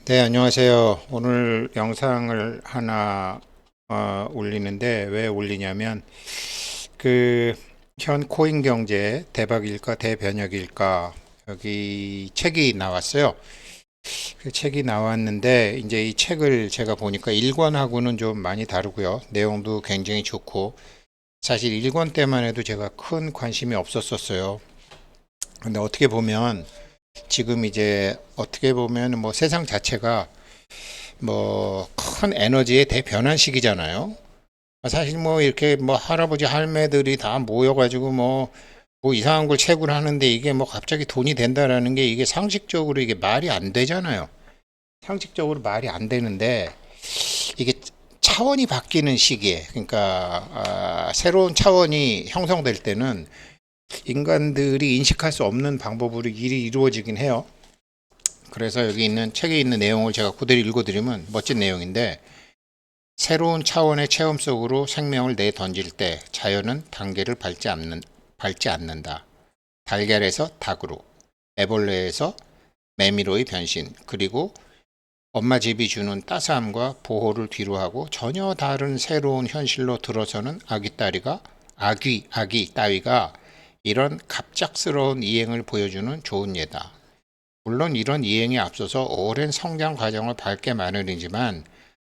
네, 안녕하세요. 오늘 영상을 하나 올리는데 왜 올리냐면 그 현 코인 경제 대박일까 대변혁일까 여기 책이 나왔어요. 그 책이 나왔는데 이제 이 책을 제가 보니까 1권하고는 좀 많이 다르고요. 내용도 굉장히 좋고 사실 1권 때만 해도 제가 큰 관심이 없었었어요. 근데 어떻게 보면 지금 이제 어떻게 보면 뭐 세상 자체가 뭐 큰 에너지의 대변환식이잖아요. 사실 뭐 이렇게 뭐 할아버지 할매들이 다 모여가지고 뭐 이상한 걸 채굴 하는데 이게 뭐 갑자기 돈이 된다라는 게 이게 상식적으로 이게 말이 안 되잖아요. 상식적으로 말이 안 되는데 이게 차원이 바뀌는 시기에 그러니까 새로운 차원이 형성될 때는 인간들이 인식할 수 없는 방법으로 일이 이루어지긴 해요. 그래서 여기 있는 책에 있는 내용을 제가 그대로 읽어드리면 멋진 내용인데 새로운 차원의 체험 속으로 생명을 내던질 때 자연은 단계를 밟지 않는다. 달걀에서 닭으로, 애벌레에서 매미로의 변신, 그리고 엄마 집이 주는 따스함과 보호를 뒤로하고 전혀 다른 새로운 현실로 들어서는 아기 따위가 이런 갑작스러운 이행을 보여주는 좋은 예다. 물론 이런 이행에 앞서서 오랜 성장 과정을 밟게 마련이지만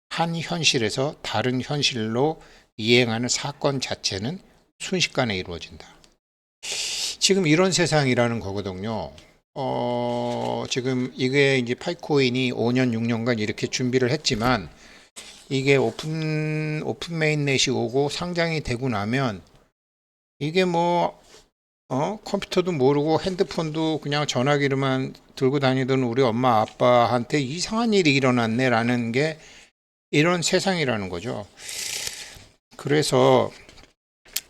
한 현실에서 다른 현실로 이행하는 사건 자체는 순식간에 이루어진다. 지금 이런 세상이라는 거거든요. 지금 이게 이제 파이코인이 5년, 6년간 이렇게 준비를 했지만 이게 오픈 메인넷이 오고 상장이 되고 나면 이게 컴퓨터도 모르고 핸드폰도 그냥 전화기로만 들고 다니던 우리 엄마 아빠한테 이상한 일이 일어났네라는 게 이런 세상이라는 거죠. 그래서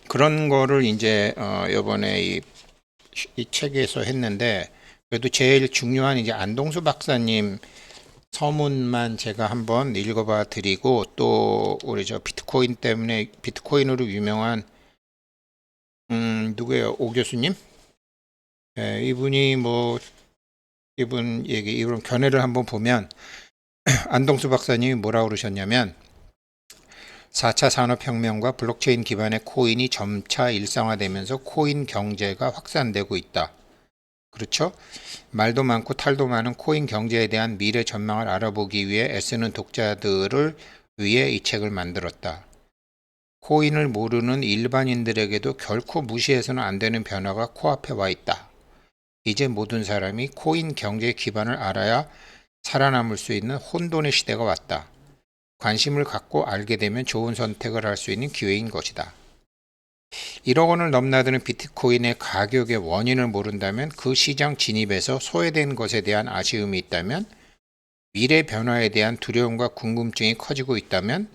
그런 거를 이제 이번에 이 책에서 했는데 그래도 제일 중요한 이제 안동수 박사님 서문만 제가 한번 읽어봐 드리고 또 우리 저 비트코인 때문에 비트코인으로 유명한 누구예요? 오 교수님? 예, 이분이 뭐 이분 견해를 한번 보면 안동수 박사님이 뭐라고 그러셨냐면 4차 산업혁명과 블록체인 기반의 코인이 점차 일상화되면서 코인 경제가 확산되고 있다. 그렇죠? 말도 많고 탈도 많은 코인 경제에 대한 미래 전망을 알아보기 위해 애쓰는 독자들을 위해 이 책을 만들었다. 코인을 모르는 일반인들에게도 결코 무시해서는 안 되는 변화가 코앞에 와 있다. 이제 모든 사람이 코인 경제 기반을 알아야 살아남을 수 있는 혼돈의 시대가 왔다. 관심을 갖고 알게 되면 좋은 선택을 할 수 있는 기회인 것이다. 1억 원을 넘나드는 비트코인의 가격의 원인을 모른다면 그 시장 진입에서 소외된 것에 대한 아쉬움이 있다면 미래 변화에 대한 두려움과 궁금증이 커지고 있다면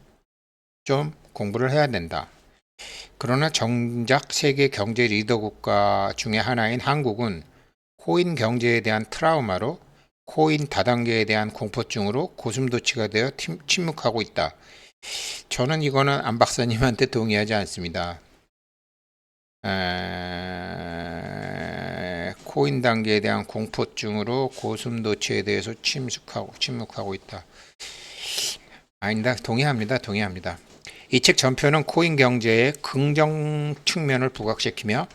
좀 공부를 해야 된다. 그러나 정작 세계 경제 리더 국가 중의 하나인 한국은 코인 경제에 대한 트라우마로 코인 다단계에 대한 공포증으로 고슴도치가 되어 침묵하고 있다. 저는 이거는 안 박사님한테 동의하지 않습니다. 코인 단계에 대한 공포증으로 고슴도치에 대해서 침묵하고 있다. 아니다. 동의합니다. 이 책 전편은 코인 경제의 긍정 측면을 부각시키며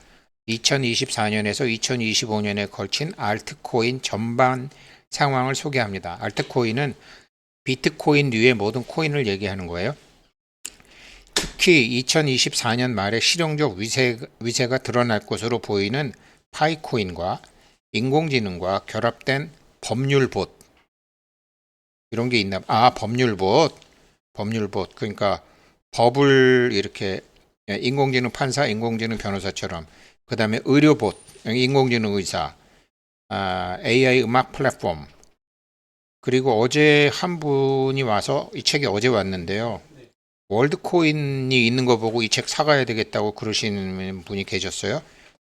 2024년에서 2025년에 걸친 알트코인 전반 상황을 소개합니다. 알트코인은 비트코인류의 모든 코인을 얘기하는 거예요. 특히 2024년 말에 실용적 위세가 드러날 것으로 보이는 파이코인과 인공지능과 결합된 법률봇 이런 게 있나? 법률봇. 그러니까 법을 이렇게 인공지능 판사, 인공지능 변호사처럼 그 다음에 의료봇, 인공지능 의사, AI 음악 플랫폼 그리고 어제 한 분이 와서 이 책이 어제 왔는데요. 월드코인이 있는 거 보고 이 책 사가야 되겠다고 그러시는 분이 계셨어요.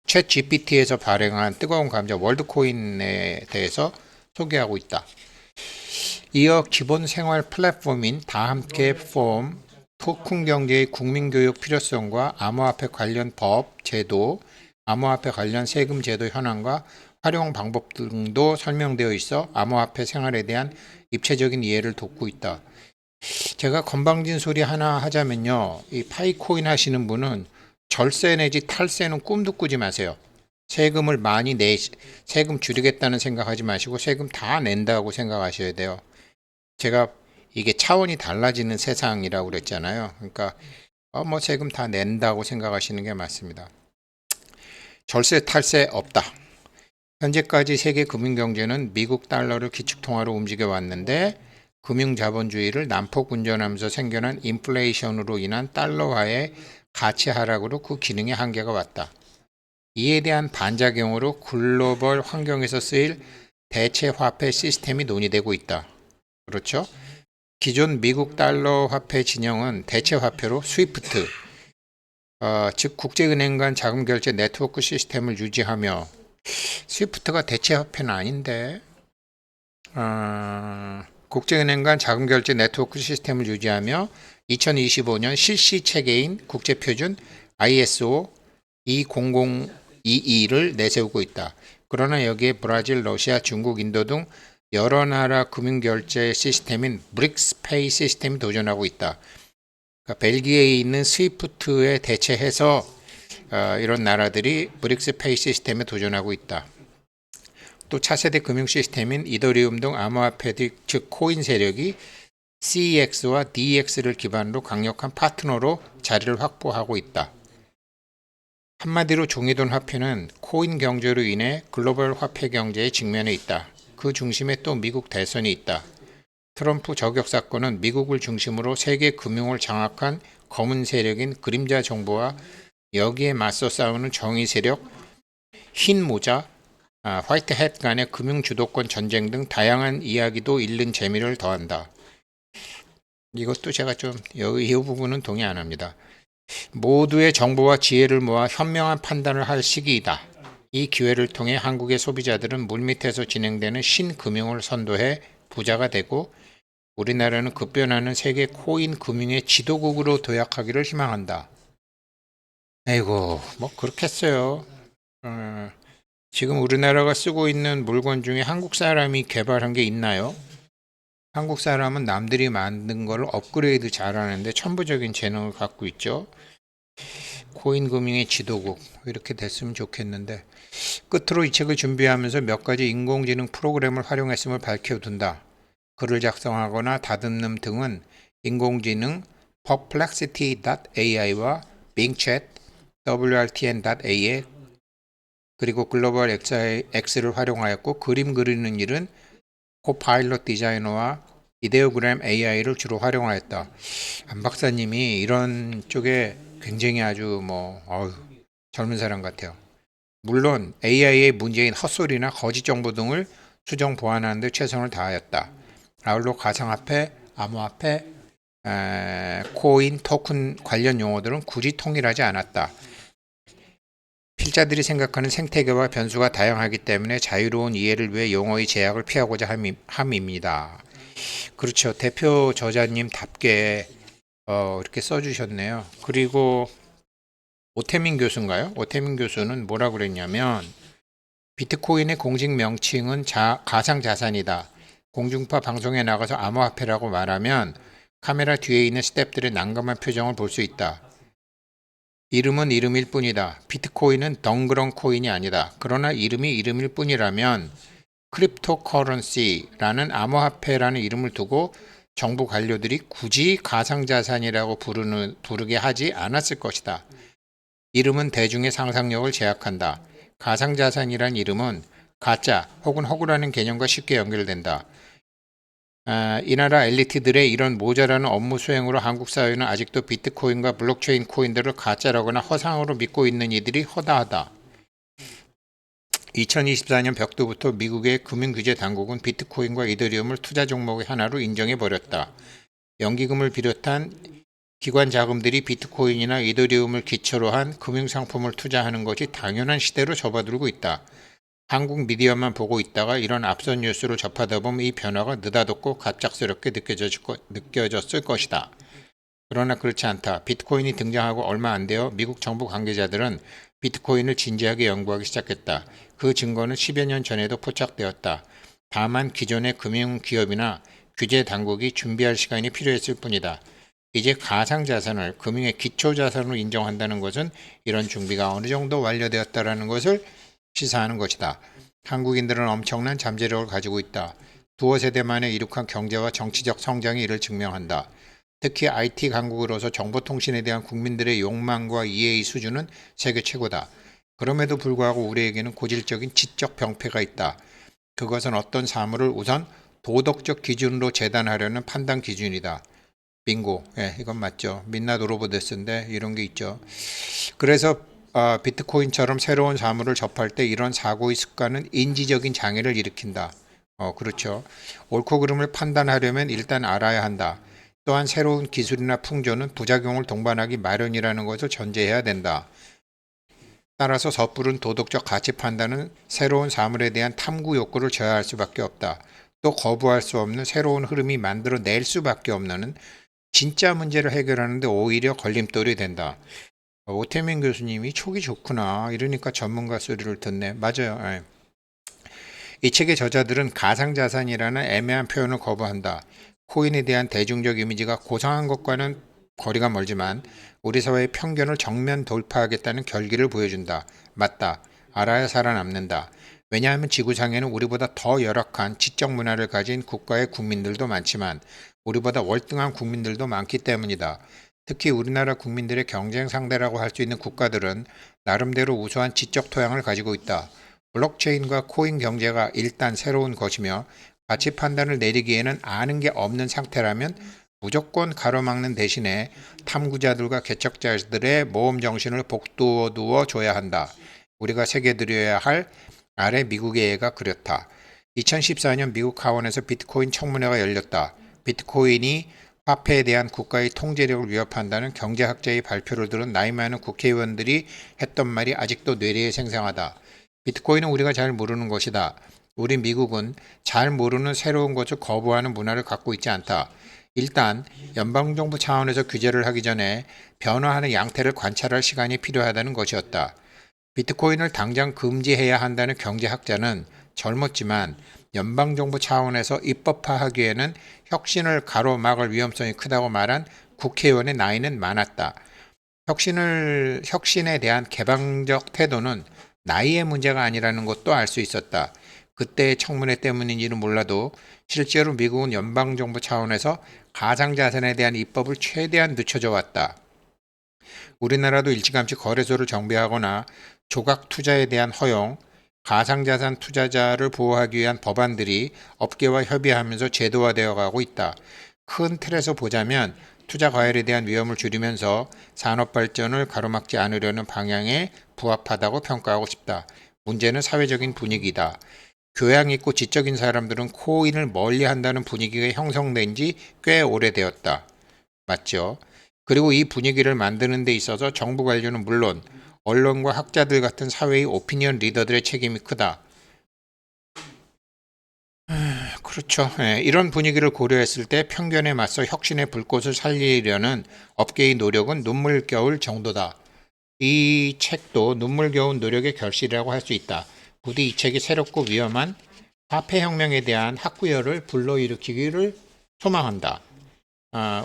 챗 GPT에서 발행한 뜨거운 감자 월드코인에 대해서 소개하고 있다. 이어 기본 생활 플랫폼인 다함께 폼, 토큰 경제의 국민교육 필요성과 암호화폐 관련 법, 제도, 암호화폐 관련 세금 제도 현황과 활용 방법 등도 설명되어 있어 암호화폐 생활에 대한 입체적인 이해를 돕고 있다. 제가 건방진 소리 하나 하자면요. 이 파이코인 하시는 분은 절세 내지 탈세는 꿈도 꾸지 마세요. 세금을 많이 세금 줄이겠다는 생각하지 마시고 세금 다 낸다고 생각하셔야 돼요. 제가 이게 차원이 달라지는 세상이라고 그랬잖아요. 그러니까 뭐 세금 다 낸다고 생각하시는 게 맞습니다. 절세 탈세 없다. 현재까지 세계 금융경제는 미국 달러를 기축통화로 움직여 왔는데 금융자본주의를 난폭 운전하면서 생겨난 인플레이션으로 인한 달러화의 가치 하락으로 그 기능에 한계가 왔다. 이에 대한 반작용으로 글로벌 환경에서 쓰일 대체 화폐 시스템이 논의되고 있다. 그렇죠? 기존 미국 달러 화폐 진영은 대체 화폐로 스위프트, 즉 국제은행 간 자금 결제 네트워크 시스템을 유지하며 스위프트가 대체 화폐는 아닌데 국제은행 간 자금 결제 네트워크 시스템을 유지하며 2025년 실시 체계인 국제표준 ISO 20022를 내세우고 있다. 그러나 여기에 브라질, 러시아, 중국, 인도 등 여러 나라 금융결제 시스템인 브릭스페이 시스템이 도전하고 있다. 그러니까 벨기에에 있는 스위프트에 대체해서 이런 나라들이 브릭스페이 시스템에 도전하고 있다. 또 차세대 금융 시스템인 이더리움 등 암호화폐 즉 코인 세력이 CEX와 DEX를 기반으로 강력한 파트너로 자리를 확보하고 있다. 한마디로 종이돈 화폐는 코인 경제로 인해 글로벌 화폐 경제에 직면해 있다. 그 중심에 또 미국 대선이 있다. 트럼프 저격 사건은 미국을 중심으로 세계 금융을 장악한 검은 세력인 그림자 정부와 여기에 맞서 싸우는 정의 세력, 흰 모자, 화이트 햇 간의 금융 주도권 전쟁 등 다양한 이야기도 읽는 재미를 더한다. 이것도 제가 이 부분은 동의 안 합니다. 모두의 정보와 지혜를 모아 현명한 판단을 할 시기이다. 이 기회를 통해 한국의 소비자들은 물밑에서 진행되는 신금융을 선도해 부자가 되고 우리나라는 급변하는 세계 코인 금융의 지도국으로 도약하기를 희망한다. 아이고, 뭐 그렇겠어요. 지금 우리나라가 쓰고 있는 물건 중에 한국 사람이 개발한 게 있나요? 한국 사람은 남들이 만든 걸 업그레이드 잘하는데 천부적인 재능을 갖고 있죠. 코인 금융의 지도국 이렇게 됐으면 좋겠는데 끝으로 이 책을 준비하면서 몇 가지 인공지능 프로그램을 활용했음을 밝혀둔다. 글을 작성하거나 다듬는 등은 인공지능 perplexity.ai와 bingchat wrtn.a에 그리고 글로벌 X를 활용하였고 그림 그리는 일은 코파일럿 디자이너와 이데오그램 AI를 주로 활용하였다. 안 박사님이 이런 쪽에 굉장히 아주 젊은 사람 같아요. 물론 AI의 문제인 헛소리나 거짓 정보 등을 수정 보완하는 데 최선을 다하였다. 아울러 가상화폐, 암호화폐, 코인, 토큰 관련 용어들은 굳이 통일하지 않았다. 필자들이 생각하는 생태계와 변수가 다양하기 때문에 자유로운 이해를 위해 용어의 제약을 피하고자 함입니다. 그렇죠. 대표 저자님답게 이렇게 써주셨네요. 그리고 오태민 교수인가요? 오태민 교수는 뭐라 그랬냐면 비트코인의 공식 명칭은 가상자산이다. 공중파 방송에 나가서 암호화폐라고 말하면 카메라 뒤에 있는 스태프들의 난감한 표정을 볼 수 있다. 이름은 이름일 뿐이다. 비트코인은 덩그런 코인이 아니다. 그러나 이름이 이름일 뿐이라면 크립토커런시라는 암호화폐라는 이름을 두고 정부 관료들이 굳이 가상자산이라고 부르게 하지 않았을 것이다. 이름은 대중의 상상력을 제약한다. 가상자산이란 이름은 가짜 혹은 허구라는 개념과 쉽게 연결된다. 이 나라 엘리트들의 이런 모자라는 업무 수행으로 한국 사회는 아직도 비트코인과 블록체인 코인들을 가짜라거나 허상으로 믿고 있는 이들이 허다하다. 2024년 벽두부터 미국의 금융규제 당국은 비트코인과 이더리움을 투자 종목의 하나로 인정해버렸다. 연기금을 비롯한 기관 자금들이 비트코인이나 이더리움을 기초로 한 금융상품을 투자하는 것이 당연한 시대로 접어들고 있다. 한국 미디어만 보고 있다가 이런 앞선 뉴스를 접하다 보면 이 변화가 느닷없고 갑작스럽게 느껴졌을 것이다. 그러나 그렇지 않다. 비트코인이 등장하고 얼마 안 되어 미국 정부 관계자들은 비트코인을 진지하게 연구하기 시작했다. 그 증거는 10여 년 전에도 포착되었다. 다만 기존의 금융기업이나 규제 당국이 준비할 시간이 필요했을 뿐이다. 이제 가상자산을 금융의 기초자산으로 인정한다는 것은 이런 준비가 어느 정도 완료되었다는 것을 시사하는 것이다. 한국인들은 엄청난 잠재력을 가지고 있다. 두어 세대 만에 이룩한 경제와 정치적 성장이 이를 증명한다. 특히 IT 강국으로서 정보통신에 대한 국민들의 욕망과 이해의 수준은 세계 최고다. 그럼에도 불구하고 우리에게는 고질적인 지적 병폐가 있다. 그것은 어떤 사물을 우선 도덕적 기준으로 재단하려는 판단 기준이다. 빙고. 예, 이건 맞죠. 민낯 오로보데스인데 이런 게 있죠. 그래서 비트코인처럼 새로운 사물을 접할 때 이런 사고의 습관은 인지적인 장애를 일으킨다. 그렇죠. 옳고 그름을 판단하려면 일단 알아야 한다. 또한 새로운 기술이나 풍조는 부작용을 동반하기 마련이라는 것을 전제해야 된다. 따라서 섣부른 도덕적 가치 판단은 새로운 사물에 대한 탐구 욕구를 저하할 수밖에 없다. 또 거부할 수 없는 새로운 흐름이 만들어낼 수밖에 없는 진짜 문제를 해결하는데 오히려 걸림돌이 된다. 오태민 교수님이 촉이 좋구나. 이러니까 전문가 소리를 듣네. 맞아요. 예. 이 책의 저자들은 가상자산이라는 애매한 표현을 거부한다. 코인에 대한 대중적 이미지가 고상한 것과는 거리가 멀지만 우리 사회의 편견을 정면 돌파하겠다는 결기를 보여준다. 맞다. 알아야 살아남는다. 왜냐하면 지구상에는 우리보다 더 열악한 지적 문화를 가진 국가의 국민들도 많지만 우리보다 월등한 국민들도 많기 때문이다. 특히 우리나라 국민들의 경쟁 상대라고 할 수 있는 국가들은 나름대로 우수한 지적 토양을 가지고 있다. 블록체인과 코인 경제가 일단 새로운 것이며 가치 판단을 내리기에는 아는 게 없는 상태라면 무조건 가로막는 대신에 탐구자들과 개척자들의 모험 정신을 복돋워 줘야 한다. 우리가 새겨드려야 할 아래 미국의 예가 그렇다. 2014년 미국 하원에서 비트코인 청문회가 열렸다. 비트코인이 화폐에 대한 국가의 통제력을 위협한다는 경제학자의 발표를 들은 나이 많은 국회의원들이 했던 말이 아직도 뇌리에 생생하다. 비트코인은 우리가 잘 모르는 것이다. 우리 미국은 잘 모르는 새로운 것을 거부하는 문화를 갖고 있지 않다. 일단 연방정부 차원에서 규제를 하기 전에 변화하는 양태를 관찰할 시간이 필요하다는 것이었다. 비트코인을 당장 금지해야 한다는 경제학자는 젊었지만 연방정부 차원에서 입법화하기에는 혁신을 가로막을 위험성이 크다고 말한 국회의원의 나이는 많았다. 혁신에 대한 개방적 태도는 나이의 문제가 아니라는 것도 알 수 있었다. 그때의 청문회 때문인지는 몰라도 실제로 미국은 연방정부 차원에서 가상자산에 대한 입법을 최대한 늦춰져 왔다. 우리나라도 일찌감치 거래소를 정비하거나 조각 투자에 대한 허용, 가상자산 투자자를 보호하기 위한 법안들이 업계와 협의하면서 제도화되어 가고 있다. 큰 틀에서 보자면 투자 과열에 대한 위험을 줄이면서 산업 발전을 가로막지 않으려는 방향에 부합하다고 평가하고 싶다. 문제는 사회적인 분위기다. 교양 있고 지적인 사람들은 코인을 멀리한다는 분위기가 형성된 지 꽤 오래되었다. 맞죠? 그리고 이 분위기를 만드는 데 있어서 정부 관료는 물론 언론과 학자들 같은 사회의 오피니언 리더들의 책임이 크다. 그렇죠. 예, 이런 분위기를 고려했을 때 편견에 맞서 혁신의 불꽃을 살리려는 업계의 노력은 눈물겨울 정도다. 이 책도 눈물겨운 노력의 결실이라고 할 수 있다. 부디 이 책이 새롭고 위험한 화폐혁명에 대한 학구열을 불러일으키기를 소망한다.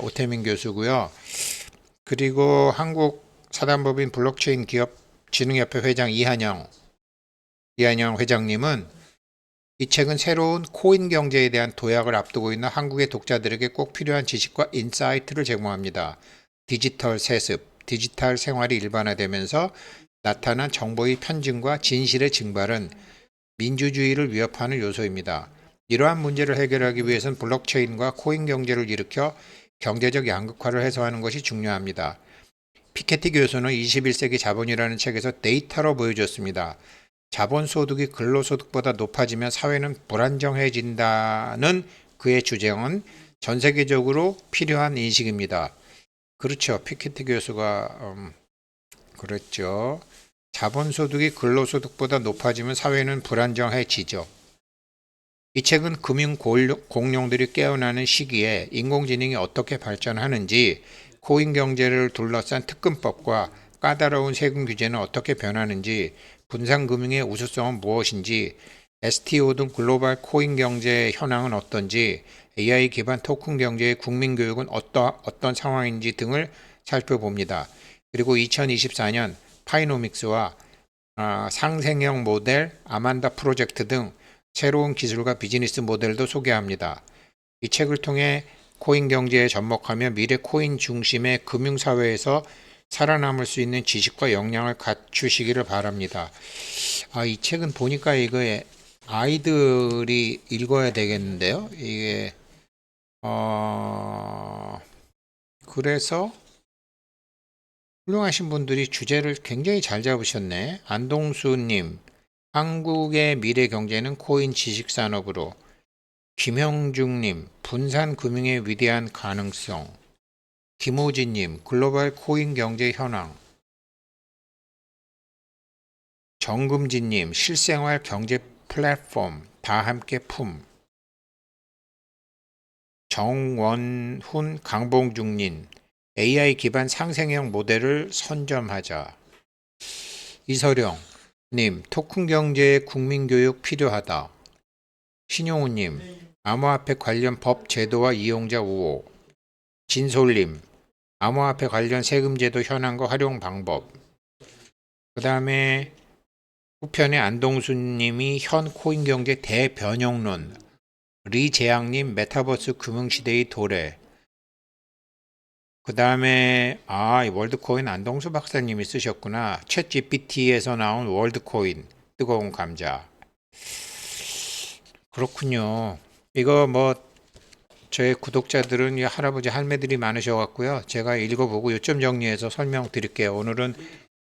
오태민 교수고요. 그리고 한국 사단법인 블록체인 기업 진흥협회 회장 이한영 회장님은 이 책은 새로운 코인 경제에 대한 도약을 앞두고 있는 한국의 독자들에게 꼭 필요한 지식과 인사이트를 제공합니다. 디지털 세습, 디지털 생활이 일반화되면서 나타난 정보의 편증과 진실의 증발은 민주주의를 위협하는 요소입니다. 이러한 문제를 해결하기 위해서는 블록체인과 코인 경제를 일으켜 경제적 양극화를 해소하는 것이 중요합니다. 피케티 교수는 21세기 자본이라는 책에서 데이터로 보여줬습니다. 자본소득이 근로소득보다 높아지면 사회는 불안정해진다는 그의 주장은 전 세계적으로 필요한 인식입니다. 그렇죠. 피케티 교수가 그랬죠. 자본소득이 근로소득보다 높아지면 사회는 불안정해지죠. 이 책은 금융 공룡들이 깨어나는 시기에 인공지능이 어떻게 발전하는지 코인 경제를 둘러싼 특근법과 까다로운 세금 규제는 어떻게 변하는지, 분산금융의 우수성은 무엇인지, STO 등 글로벌 코인 경제 현황은 어떤지, AI 기반 토큰 경제의 국민 교육은 어떤 상황인지 등을 살펴봅니다. 그리고 2024년 파이노믹스와 상생형 모델, 아만다 프로젝트 등 새로운 기술과 비즈니스 모델도 소개합니다. 이 책을 통해 코인 경제에 접목하며 미래 코인 중심의 금융사회에서 살아남을 수 있는 지식과 역량을 갖추시기를 바랍니다. 이 책은 보니까 이거 아이들이 읽어야 되겠는데요. 이게 그래서 훌륭하신 분들이 주제를 굉장히 잘 잡으셨네. 안동수님, 한국의 미래 경제는 코인 지식산업으로. 김형중님, 분산금융의 위대한 가능성. 김호진님, 글로벌 코인 경제 현황. 정금진님, 실생활 경제 플랫폼, 다 함께 품. 정원훈, 강봉중님, AI 기반 상생형 모델을 선점하자. 이서령님, 토큰 경제의 국민교육 필요하다. 신용우님, 암호화폐 관련 법 제도와 이용자 우호. 진솔님, 암호화폐 관련 세금제도 현황과 활용 방법. 그 다음에 후편에 안동수님이 현 코인경제 대변형론. 리재양님, 메타버스 금융시대의 도래. 그 다음에 월드코인 안동수 박사님이 쓰셨구나. 챗 GPT에서 나온 월드코인, 뜨거운 감자. 그렇군요. 이거 저의 구독자들은 이 할아버지 할매들이 많으셔갖고요. 제가 읽어보고 요점 정리해서 설명드릴게요. 오늘은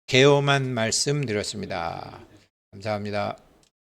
개요만 말씀드렸습니다. 감사합니다.